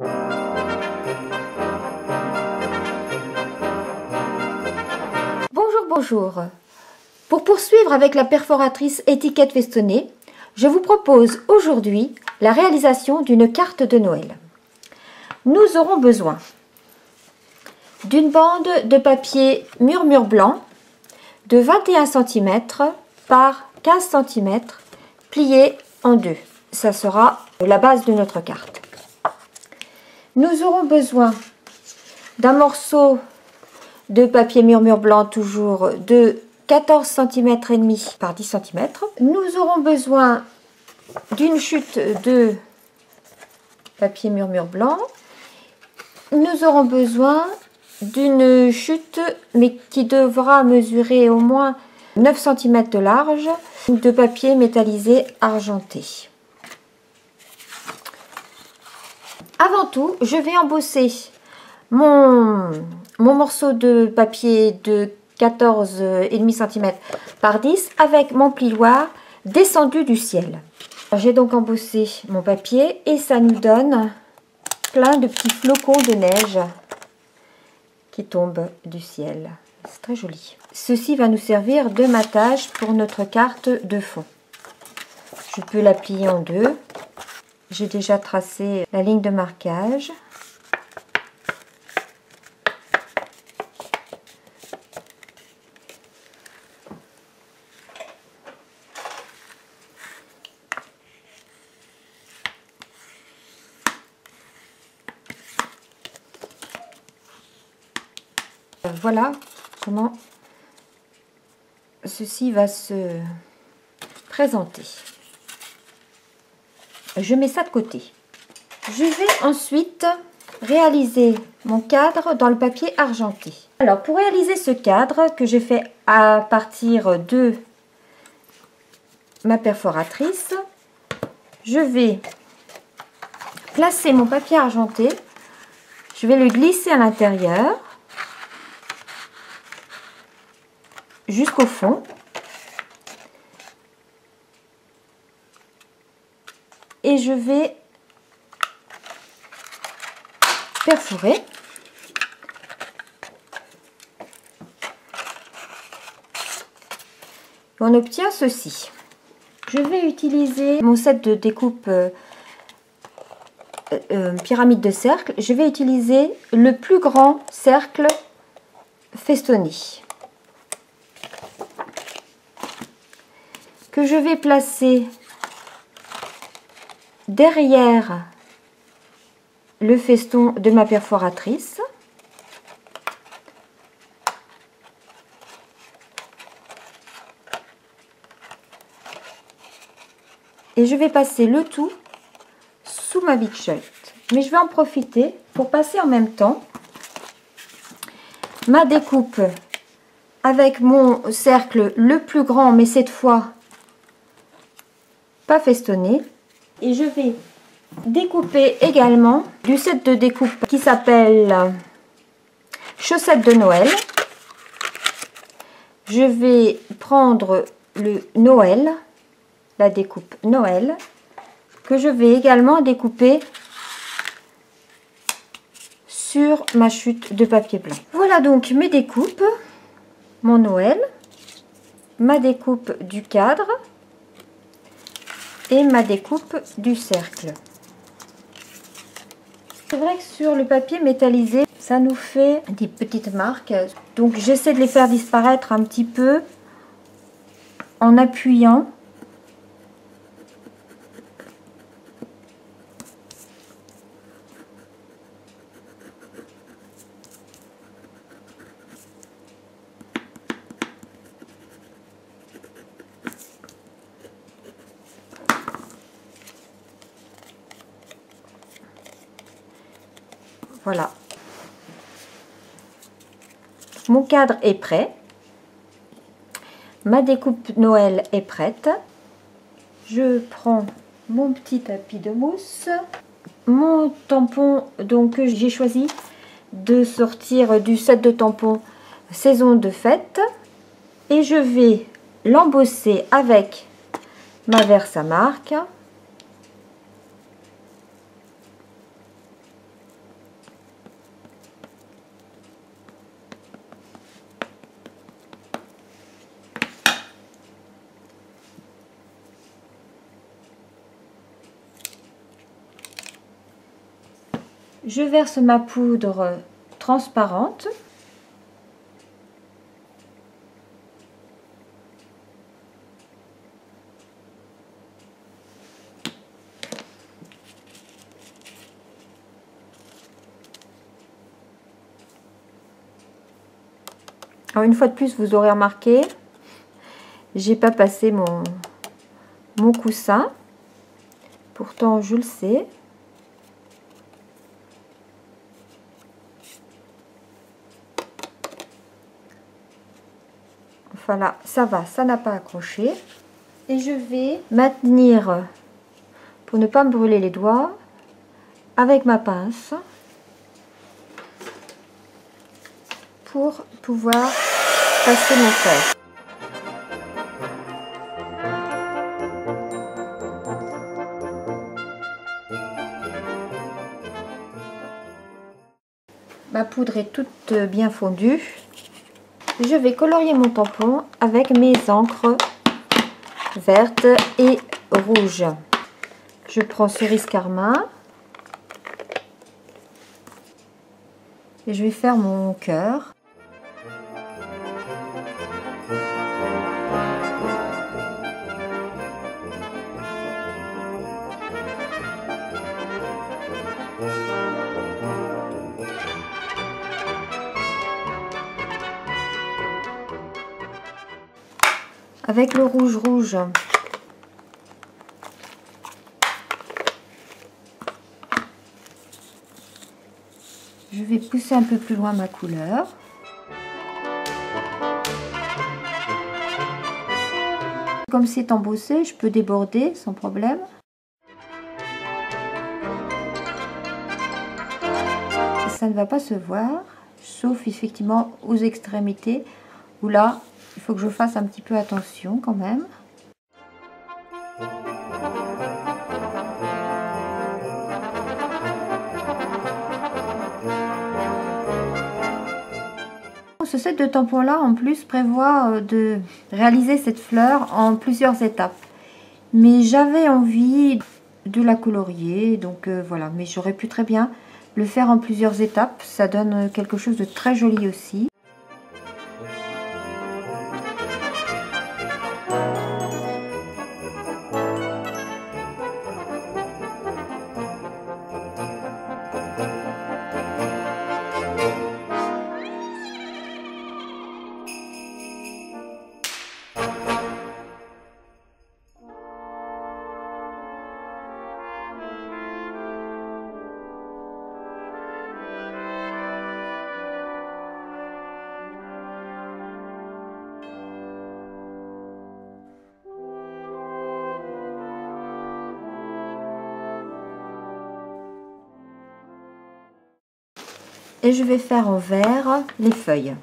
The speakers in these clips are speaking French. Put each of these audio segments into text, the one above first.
Bonjour, bonjour. Pour poursuivre avec la perforatrice étiquette festonnée, je vous propose aujourd'hui la réalisation d'une carte de Noël. Nous aurons besoin d'une bande de papier murmure blanc de 21 cm par 15 cm pliée en deux. Ça sera la base de notre carte. Nous aurons besoin d'un morceau de papier murmure blanc toujours de 14 cm et demi par 10 cm. Nous aurons besoin d'une chute de papier murmure blanc. Nous aurons besoin d'une chute, mais qui devra mesurer au moins 9 cm de large, de papier métallisé argenté. Avant tout, je vais embosser mon morceau de papier de 14,5 cm par 10 avec mon plioir descendu du ciel. J'ai donc embossé mon papier et ça nous donne plein de petits flocons de neige qui tombent du ciel. C'est très joli. Ceci va nous servir de matage pour notre carte de fond. Je peux la plier en deux. J'ai déjà tracé la ligne de marquage. Voilà comment ceci va se présenter. Je mets ça de côté. Je vais ensuite réaliser mon cadre dans le papier argenté. Alors pour réaliser ce cadre que j'ai fait à partir de ma perforatrice, je vais placer mon papier argenté, je vais le glisser à l'intérieur jusqu'au fond. Et je vais perforer. On obtient ceci. Je vais utiliser mon set de découpe pyramide de cercle. Je vais utiliser le plus grand cercle festonné que je vais placer derrière le feston de ma perforatrice. Et je vais passer le tout sous ma Big Shot. Mais je vais en profiter pour passer en même temps ma découpe avec mon cercle le plus grand, mais cette fois pas festonné. Et je vais découper également du set de découpe qui s'appelle chaussettes de Noël. Je vais prendre le Noël, la découpe Noël, que je vais également découper sur ma chute de papier blanc. Voilà donc mes découpes, mon Noël, ma découpe du cadre et ma découpe du cercle. C'est vrai que sur le papier métallisé, ça nous fait des petites marques. Donc j'essaie de les faire disparaître un petit peu en appuyant. Voilà. Mon cadre est prêt. Ma découpe Noël est prête. Je prends mon petit tapis de mousse. Mon tampon, donc j'ai choisi de sortir du set de tampons saison de fête. Et je vais l'embosser avec ma Versamark. Je verse ma poudre transparente. Alors une fois de plus, vous aurez remarqué, j'ai pas passé mon coussin. Pourtant, je le sais. Voilà, ça va, ça n'a pas accroché. Et je vais maintenir, pour ne pas me brûler les doigts, avec ma pince, pour pouvoir passer mon fer. Ma poudre est toute bien fondue. Je vais colorier mon tampon avec mes encres vertes et rouges. Je prends cerise carmin et je vais faire mon cœur. Avec le rouge, je vais pousser un peu plus loin ma couleur. Comme c'est embossé, je peux déborder sans problème. Ça ne va pas se voir, sauf effectivement aux extrémités, où là, il faut que je fasse un petit peu attention quand même. Ce set de tampons là en plus prévoit de réaliser cette fleur en plusieurs étapes. Mais j'avais envie de la colorier, donc voilà. Mais j'aurais pu très bien le faire en plusieurs étapes, ça donne quelque chose de très joli aussi. Et je vais faire en vert les feuilles.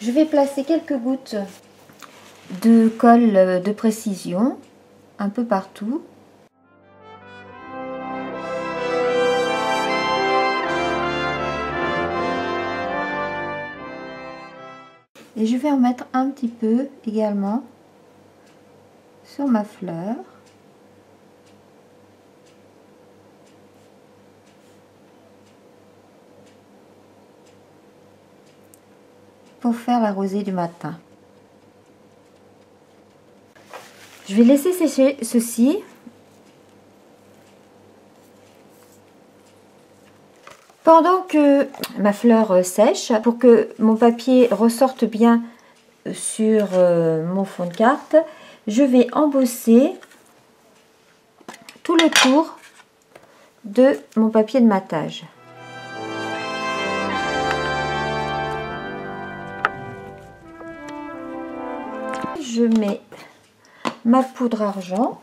Je vais placer quelques gouttes de colle de précision un peu partout. Et je vais en mettre un petit peu également sur ma fleur. Pour faire la rosée du matin. Je vais laisser sécher ceci. Pendant que ma fleur sèche, pour que mon papier ressorte bien sur mon fond de carte, je vais embosser tout le tour de mon papier de matage. je mets ma poudre argent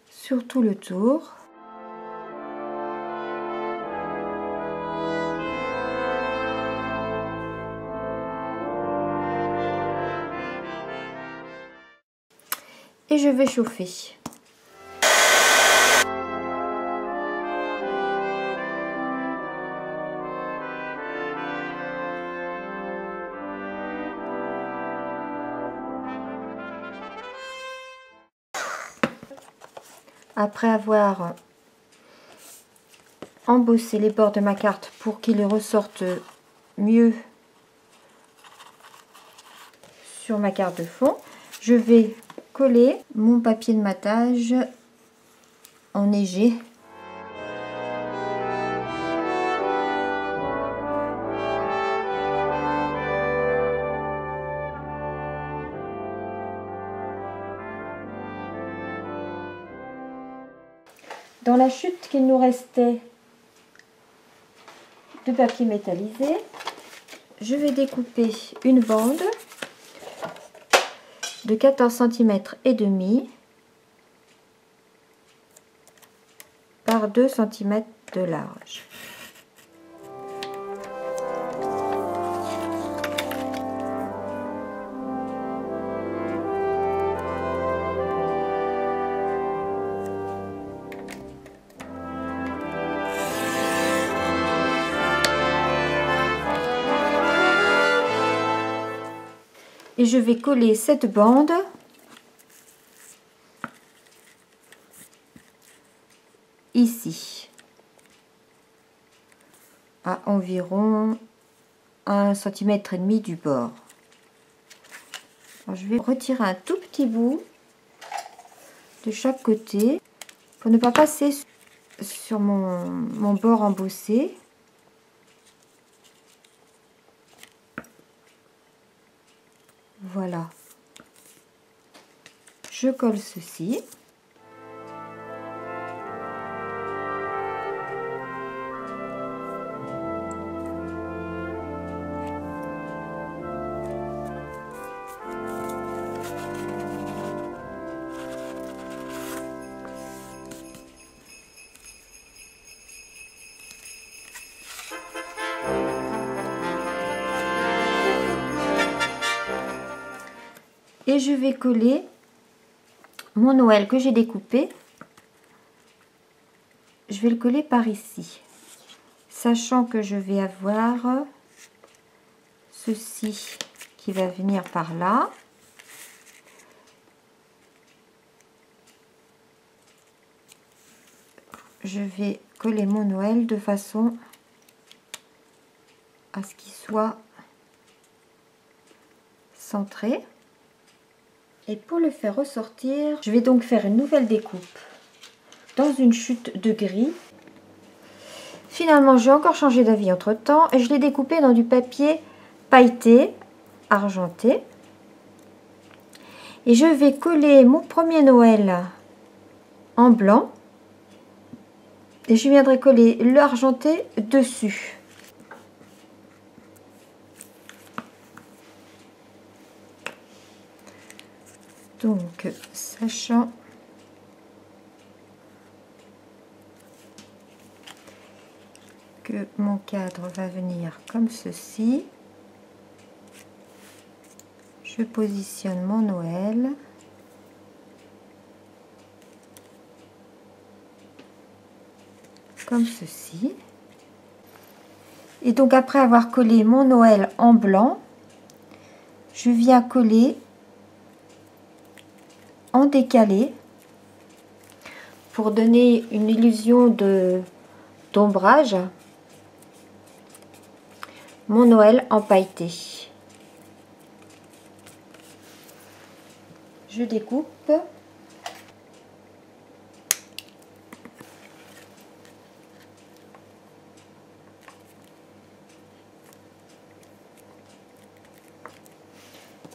sur tout le tour. Et je vais chauffer. Après avoir embossé les bords de ma carte pour qu'ils ressortent mieux sur ma carte de fond, je vais coller mon papier de matage enneigé. Dans la chute qu'il nous restait de papier métallisé, je vais découper une bande de 14 cm et demi par 2 cm de large. Et je vais coller cette bande ici, à environ 1,5 cm du bord. Alors, je vais retirer un tout petit bout de chaque côté pour ne pas passer sur mon bord embossé. Voilà. Je colle ceci. Et je vais coller mon Noël que j'ai découpé. Je vais le coller par ici, sachant que je vais avoir ceci qui va venir par là. Je vais coller mon Noël de façon à ce qu'il soit centré. Et pour le faire ressortir, je vais donc faire une nouvelle découpe dans une chute de gris. Finalement, j'ai encore changé d'avis entre temps et je l'ai découpé dans du papier pailleté, argenté. Et je vais coller mon premier Noël en blanc. Et je viendrai coller l'argenté dessus. Donc, sachant que mon cadre va venir comme ceci, je positionne mon Noël comme ceci. Et donc après avoir collé mon Noël en blanc, je viens coller en décalé pour donner une illusion d'ombrage mon Noël en pailleté. Je découpe.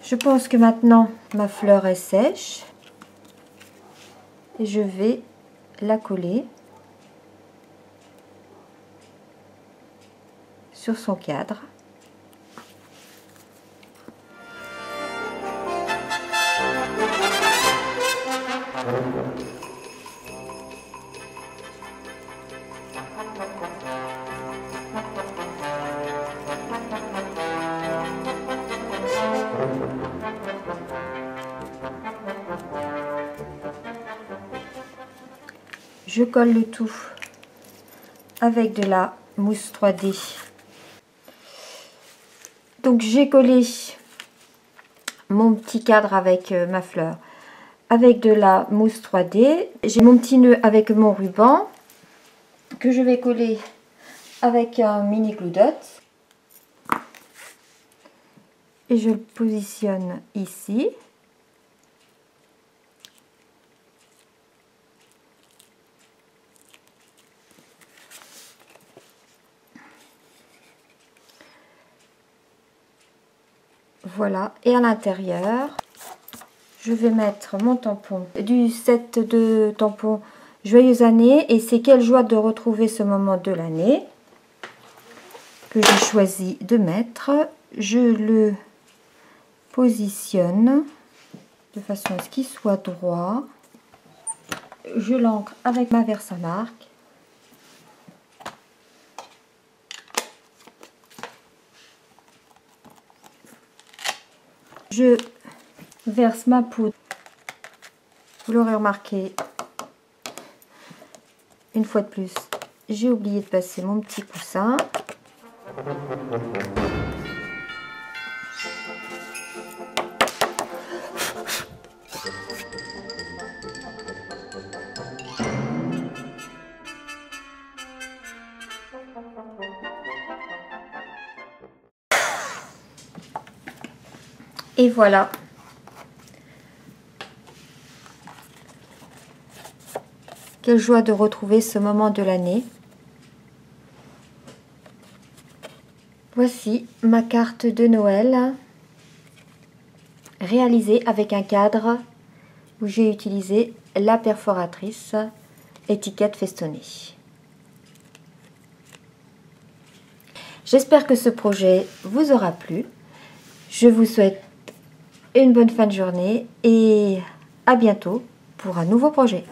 Je pense que maintenant ma fleur est sèche et je vais la coller sur son cadre. Je colle le tout avec de la mousse 3D. Donc j'ai collé mon petit cadre avec ma fleur avec de la mousse 3D. J'ai mon petit nœud avec mon ruban que je vais coller avec un mini glue dot. Et je le positionne ici. Voilà, et à l'intérieur, je vais mettre mon tampon du set de tampons Joyeuse année. Et c'est quelle joie de retrouver ce moment de l'année que j'ai choisi de mettre. Je le positionne de façon à ce qu'il soit droit. Je l'ancre avec ma Versamark. Je verse ma poudre. Vous l'aurez remarqué, une fois de plus, j'ai oublié de passer mon petit coussin. Et voilà. Quelle joie de retrouver ce moment de l'année. Voici ma carte de Noël réalisée avec un cadre où j'ai utilisé la perforatrice étiquette festonnée. J'espère que ce projet vous aura plu. Je vous souhaite une bonne fin de journée et à bientôt pour un nouveau projet.